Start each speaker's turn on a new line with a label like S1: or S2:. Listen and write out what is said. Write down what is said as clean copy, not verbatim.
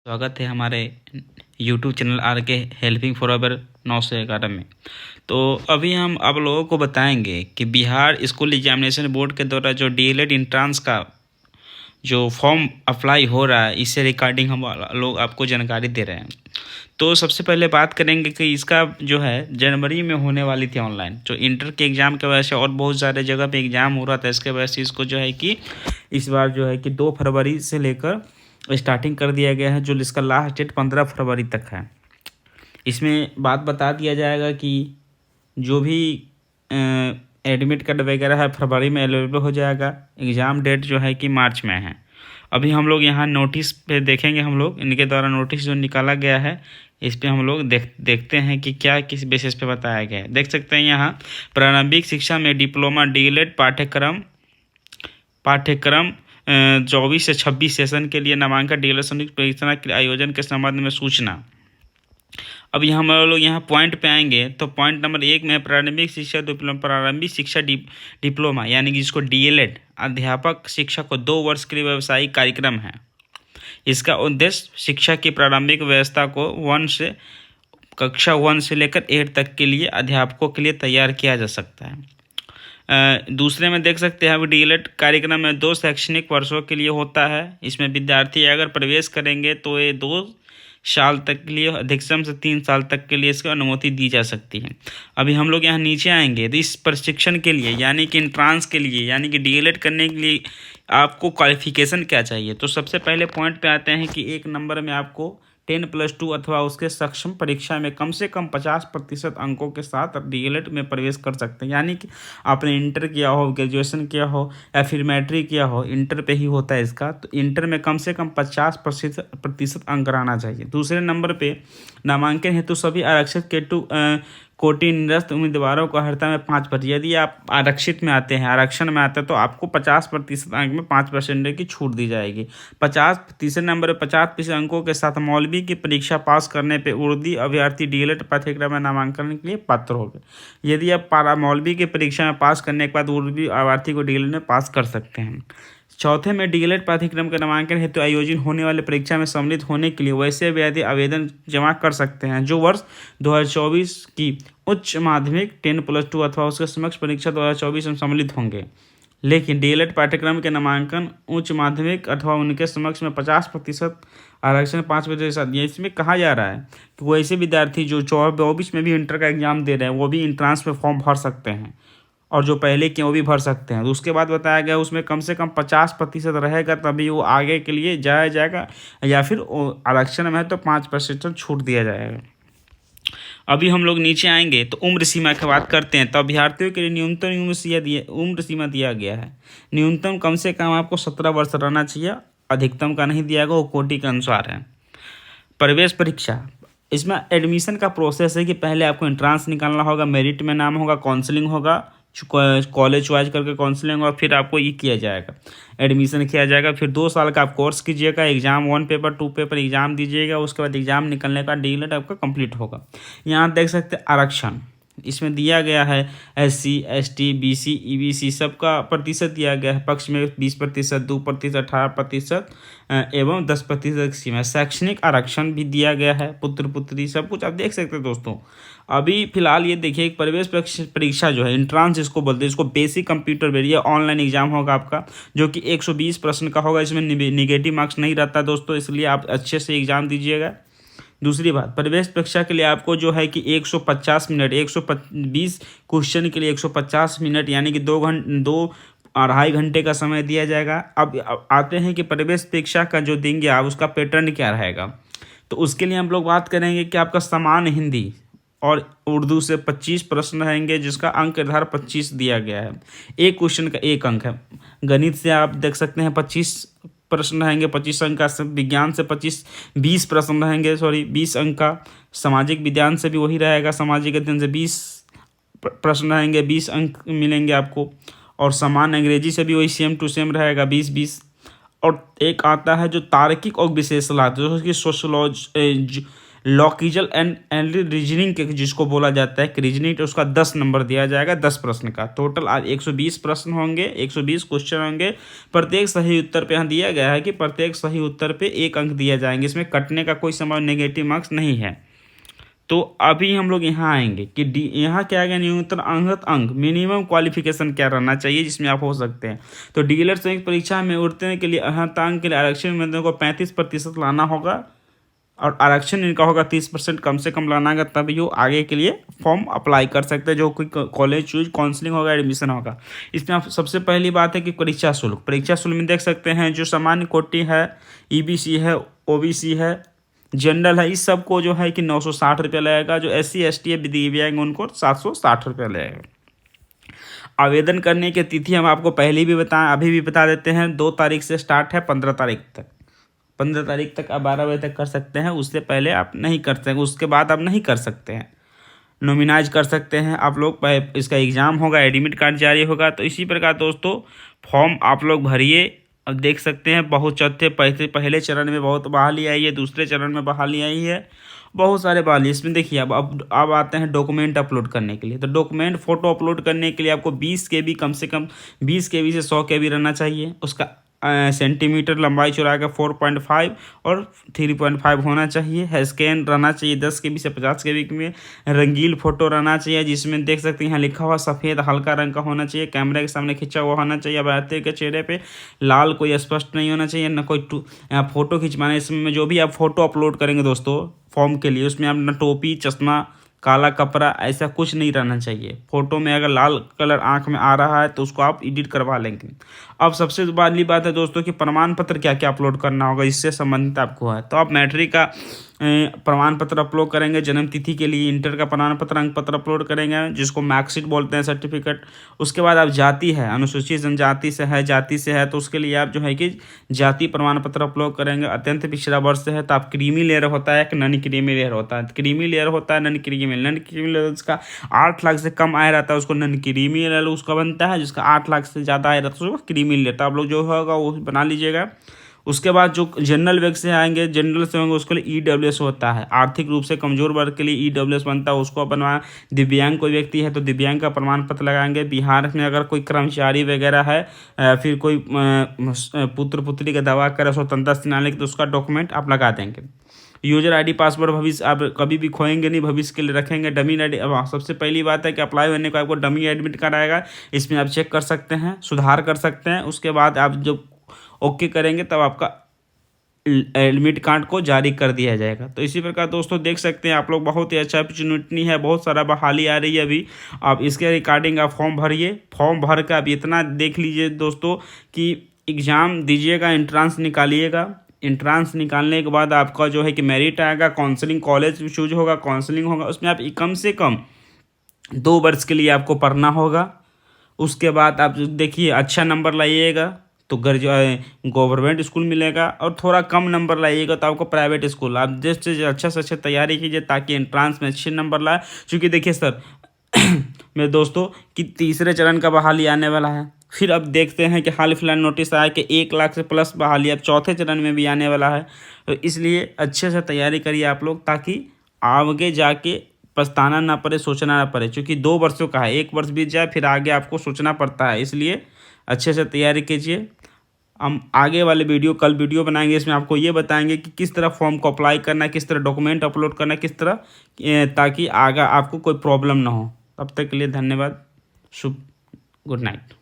S1: स्वागत है हमारे यूट्यूब चैनल आर के हेल्पिंग फॉर अवर 911 में। तो अभी हम आप लोगों को बताएंगे कि बिहार स्कूल एग्जामिनेशन बोर्ड के द्वारा जो डीएलएड इंट्रांस का जो फॉर्म अप्लाई हो रहा है, इससे रिगार्डिंग हम लोग आपको जानकारी दे रहे हैं। तो सबसे पहले बात करेंगे कि इसका जो है जनवरी में होने वाली थी ऑनलाइन, जो इंटर के एग्ज़ाम की वजह से और बहुत सारे जगह पे एग्ज़ाम हो रहा था, इसके वजह से इसको जो है कि इस बार जो है कि 2 फरवरी से लेकर स्टार्टिंग कर दिया गया है, जो इसका लास्ट डेट 15 फरवरी तक है। इसमें बात बता दिया जाएगा कि जो भी एडमिट कार्ड वगैरह है फरवरी में अवेलेबल हो जाएगा। एग्ज़ाम डेट जो है कि मार्च में है। अभी हम लोग यहाँ नोटिस पे देखेंगे, हम लोग इनके द्वारा नोटिस जो निकाला गया है इस पे हम लोग देखते हैं कि क्या किस बेसिस पे बताया गया है। देख सकते हैं यहाँ प्रारंभिक शिक्षा में डिप्लोमा डीएलएड पाठ्यक्रम 24 से 26 सेशन के लिए नामांकन डीएलएड संयुक्त परीक्षा के आयोजन के संबंध में सूचना। अब हम लोग यहाँ पॉइंट पे आएंगे तो पॉइंट नंबर 1 में प्रारंभिक शिक्षा डिप्लोमा यानी कि जिसको डीएलएड अध्यापक शिक्षा को 2 वर्ष के लिए व्यावसायिक कार्यक्रम है। इसका उद्देश्य शिक्षा की प्रारंभिक व्यवस्था को कक्षा 1 से लेकर 8 तक के लिए अध्यापकों के लिए तैयार किया जा सकता है। दूसरे में देख सकते हैं अब डीएलएड कार्यक्रम में 2 शैक्षणिक वर्षों के लिए होता है। इसमें विद्यार्थी अगर प्रवेश करेंगे तो ये 2 साल तक के लिए, अधिकतम से 3 साल तक के लिए इसको अनुमति दी जा सकती है। अभी हम लोग यहाँ नीचे आएंगे तो इस प्रशिक्षण के लिए यानी कि इंट्रांस के लिए यानी कि डीएलएड करने के लिए आपको क्वालिफिकेशन क्या चाहिए। तो सबसे पहले पॉइंट पे आते हैं कि 1 नंबर में आपको 10+2 अथवा उसके सक्षम परीक्षा में कम से कम 50% अंकों के साथ डीएलएड में प्रवेश कर सकते हैं। यानी कि आपने इंटर किया हो, ग्रेजुएशन किया हो या फिर मैट्रिक किया हो, इंटर पे ही होता है इसका, तो इंटर में कम से कम 50% अंक आना चाहिए। दूसरे नंबर पे नामांकन हेतु सभी आरक्षित कोटि निरस्त उम्मीदवारों को हरता में 5%। यदि आप आरक्षित में आते हैं, आरक्षण में आते हैं तो आपको 50% अंक में 5% की छूट दी जाएगी। तीसरे नंबर पर 50% अंकों के साथ मौलवी की परीक्षा पास करने पे उर्दू अभ्यर्थी डीएलएड पाठ्यक्रम में नामांकन के लिए पात्र हो गए। यदि आप मौलवी की परीक्षा में पास करने के बाद उर्दू अभ्यर्थी को डीएलएड में पास कर सकते हैं। चौथे में डीएलएड पाठ्यक्रम के नामांकन हेतु आयोजित होने वाले परीक्षा में सम्मिलित होने के लिए वैसे अभ्यर्थी आवेदन जमा कर सकते हैं जो वर्ष 2024 की उच्च माध्यमिक 10+2 अथवा उसके समक्ष परीक्षा 2024 में सम्मिलित होंगे। लेकिन डीएलएड पाठ्यक्रम के नामांकन उच्च माध्यमिक अथवा उनके समक्ष में 50% आरक्षण 5%। इसमें कहा जा रहा है कि वैसे विद्यार्थी जो 24 में भी इंटर का एग्जाम दे रहे हैं वो भी इंट्रांस में फॉर्म भर सकते हैं, और जो पहले के वो भी भर सकते हैं। तो उसके बाद बताया गया उसमें कम से कम 50% रहेगा तभी वो आगे के लिए जाया जाएगा, या फिर आरक्षण में है तो 5% छूट दिया जाएगा। अभी हम लोग नीचे आएंगे तो उम्र सीमा की बात करते हैं। तो अभ्यर्थियों के लिए न्यूनतम उम्र सीमा दिया गया है। न्यूनतम कम से कम आपको 17 वर्ष रहना चाहिए, अधिकतम का नहीं दिया गया, वो कोटि के अनुसार है। प्रवेश परीक्षा, इसमें एडमिशन का प्रोसेस है कि पहले आपको एंट्रांस निकालना होगा, मेरिट में नाम होगा, काउंसलिंग होगा, कॉलेज वाइज करके काउंसलिंग, और फिर आपको ये किया जाएगा, एडमिशन किया जाएगा। फिर 2 साल का आप कोर्स कीजिएगा, एग्जाम 1 पेपर 2 पेपर एग्जाम दीजिएगा, उसके बाद एग्जाम निकलने का डीएलएड आपका कंप्लीट होगा। यहाँ देख सकते हैं आरक्षण इसमें दिया गया है, SC ST BC EBC सबका प्रतिशत दिया गया है। पक्ष में 20%, 2%, 18% एवं 10% सीमा। शैक्षणिक आरक्षण भी दिया गया है, पुत्र पुत्री सब कुछ आप देख सकते हैं दोस्तों। अभी फिलहाल ये देखिए एक प्रवेश परीक्षा जो है इंट्रांस इसको बोलते हैं, इसको basic computer variable online exam होगा आपका, जो कि 120 प्रश्न का होगा। इसमें निगेटिव मार्क्स नहीं रहता दोस्तों, इसलिए आप अच्छे से एग्जाम दीजिएगा। दूसरी बात, प्रवेश परीक्षा के लिए आपको जो है कि 150 मिनट 120 क्वेश्चन के लिए 150 मिनट यानी कि 2.5 घंटे का समय दिया जाएगा। अब आते हैं कि प्रवेश परीक्षा का जो देंगे आप उसका पैटर्न क्या रहेगा। तो उसके लिए हम लोग बात करेंगे कि आपका सामान्य हिंदी और उर्दू से 25 प्रश्न रहेंगे, जिसका अंक आधार 25 दिया गया है। एक क्वेश्चन का 1 अंक है। गणित से आप देख सकते हैं 25 प्रश्न रहेंगे, 25 अंक का। विज्ञान से 20 प्रश्न रहेंगे, 20 अंक का। सामाजिक विज्ञान से भी वही रहेगा, सामाजिक अध्ययन से 20 प्रश्न रहेंगे, 20 अंक मिलेंगे आपको। और सामान्य अंग्रेजी से भी वही सेम टू सेम रहेगा, 20। और एक आता है जो तार्किक और विशेषलात, जो कि लॉजिकल एंड रीजनिंग के जिसको बोला जाता है कि रीजनिंग, उसका 10 नंबर दिया जाएगा 10 प्रश्न का। टोटल आज 120 प्रश्न होंगे, 120 क्वेश्चन होंगे। प्रत्येक सही उत्तर पे यहाँ दिया गया है कि प्रत्येक सही उत्तर पे 1 अंक दिया जाएंगे, इसमें कटने का कोई संभव नेगेटिव मार्क्स नहीं है। तो अभी हम लोग यहाँ आएंगे कि यहाँ क्या आएगा, न्यूनतम अंगत अंक, मिनिमम क्वालिफिकेशन क्या रहना चाहिए जिसमें आप हो सकते हैं। तो डीएलएड संयुक्त परीक्षा में उतरने के लिए अर्हता अंक के लिए आरक्षण उम्मीदवारों को 35% लाना होगा, और आरक्षण इनका होगा 30% कम से कम लाना होगा, तभी वो आगे के लिए फॉर्म अप्लाई कर सकते हैं, जो कोई कॉलेज चूज काउंसलिंग होगा, एडमिशन होगा। इसमें आप सबसे पहली बात है कि परीक्षा शुल्क में देख सकते हैं जो सामान्य कोटि है, ईबीसी है, ओबीसी है, जनरल है, इस सब को जो है कि 960 रुपये लगेगा। जो SC ST है दिव्यांग उनको 760 रुपये लगेगा। आवेदन करने की तिथि हम आपको पहले भी बताएं, अभी भी बता देते हैं, 2 तारीख से स्टार्ट है 15 तारीख तक। 15 तारीख तक आप 12 बजे तक कर सकते हैं, उससे पहले आप नहीं कर सकते, उसके बाद आप नहीं कर सकते हैं। नॉमिनाइज कर सकते हैं आप लोग, इसका एग्ज़ाम होगा, एडमिट कार्ड जारी होगा। तो इसी प्रकार दोस्तों फॉर्म आप लोग भरिए। अब देख सकते हैं बहुत चौथे पहले चरण में बहुत बहाली आई है, दूसरे चरण में बहाली आई है, बहुत सारे बहाली। इसमें देखिए अब आते हैं डॉक्यूमेंट अपलोड करने के लिए। तो डॉक्यूमेंट फ़ोटो अपलोड करने के लिए आपको 20 KB कम से कम 20 KB से 100 KB रहना चाहिए। उसका सेंटीमीटर लंबाई चौड़ाई का 4.5 और 3.5 होना चाहिए। है स्कैन रहना चाहिए 10 KB से 50 KB में। रंगीन फोटो रहना चाहिए जिसमें देख सकते हैं यहाँ लिखा हुआ सफ़ेद हल्का रंग का होना चाहिए, कैमरे के सामने खींचा हुआ होना चाहिए। अभ्यर्थी के चेहरे पे लाल कोई स्पष्ट नहीं होना चाहिए, न कोई फ़ोटो खिंचवाने। इसमें जो भी आप फ़ोटो अपलोड करेंगे दोस्तों फॉर्म के लिए, उसमें आप न टोपी, चश्मा, काला कपड़ा, ऐसा कुछ नहीं रहना चाहिए। फ़ोटो में अगर लाल कलर आंख में आ रहा है तो उसको आप एडिट करवा लेंगे। अब सबसे बड़ी बात है दोस्तों कि प्रमाण पत्र क्या क्या अपलोड करना होगा, इससे संबंधित आपको है। तो आप मैट्रिक का प्रमाण पत्र अपलोड करेंगे, जन्म तिथि के लिए इंटर का प्रमाण पत्र, अंक पत्र अपलोड करेंगे जिसको मार्कशीट बोलते हैं, सर्टिफिकेट। उसके बाद आप जाति है, अनुसूचित जनजाति से है, जाति से है, तो उसके लिए आप जो है कि जाति प्रमाण पत्र अपलोड करेंगे। अत्यंत पिछड़ा वर्ष से है तो आप क्रीमी लेयर होता है कि नॉन क्रीमी लेयर होता है। क्रीमी लेयर होता है, नॉन क्रीमी लेयर उसका 8 लाख से कम आय रहता है उसको नॉन क्रीमी लेयर उसका बनता है। जिसका 8 लाख से ज़्यादा आय रहता है उसको क्रीमी लेयर। तो आप लोग जो होगा वो बना लीजिएगा। उसके बाद जो जनरल वर्ग से आएंगे, जनरल से होंगे, उसके लिए EWS होता है, आर्थिक रूप से कमजोर वर्ग के लिए EWS बनता है, उसको बनवा। दिव्यांग कोई व्यक्ति है तो दिव्यांग का प्रमाण पत्र लगाएंगे। बिहार में अगर कोई कर्मचारी वगैरह है, फिर कोई पुत्र पुत्री का दावा करे स्वतंत्रता सेनानी तो उसका डॉक्यूमेंट आप लगा देंगे। यूजर ID पासवर्ड भविष्य आप कभी भी खोएंगे नहीं, भविष्य के लिए रखेंगे। डमी ID, अब सबसे पहली बात है कि अप्लाई होने को आपको डमी एडमिट कार्ड आएगा, इसमें आप चेक कर सकते हैं, सुधार कर सकते हैं। उसके बाद आप जब ओके करेंगे तब आपका एडमिट कार्ड को जारी कर दिया जाएगा। तो इसी प्रकार दोस्तों देख सकते हैं आप लोग, बहुत ही अच्छा अपॉर्चुनिटी है, बहुत सारा बहाली आ रही है अभी। आप इसके रिगार्डिंग आप फॉर्म भरिए। फॉर्म भर कर आप इतना देख लीजिए दोस्तों कि एग्ज़ाम दीजिएगा, एंट्रांस निकालिएगा। एंट्रांस निकालने के बाद आपका जो है कि मेरिट आएगा, काउंसलिंग कॉलेज चूज होगा, काउंसलिंग होगा। उसमें आप कम से कम 2 वर्ष के लिए आपको पढ़ना होगा। उसके बाद आप देखिए अच्छा नंबर लाइएगा तो गवर्नमेंट स्कूल मिलेगा, और थोड़ा कम नंबर लाइएगा तो आपको प्राइवेट स्कूल। आप जैसे अच्छा से अच्छा तैयारी कीजिए ताकि एंट्रांस में अच्छे नंबर लाए। क्योंकि देखिए सर मेरे दोस्तों कि तीसरे चरण का बहाली आने वाला है। फिर अब देखते हैं कि हाल फिलहाल नोटिस आया कि 1 लाख से प्लस बहाली अब चौथे चरण में भी आने वाला है। तो इसलिए अच्छे से तैयारी करिए आप लोग, ताकि आगे जाके पछताना ना पड़े, सोचना ना पड़े। क्योंकि 2 वर्षों का है, 1 वर्ष बीत जाए फिर आगे आपको सोचना पड़ता है। इसलिए अच्छे से तैयारी कीजिए। हम आगे वाले कल वीडियो बनाएंगे, इसमें आपको ये बताएंगे कि किस तरह फॉर्म को अप्लाई करना है, किस तरह डॉक्यूमेंट अपलोड करना है, किस तरह, ताकि आगे आपको कोई प्रॉब्लम ना हो। तब तक के लिए धन्यवाद। Good night.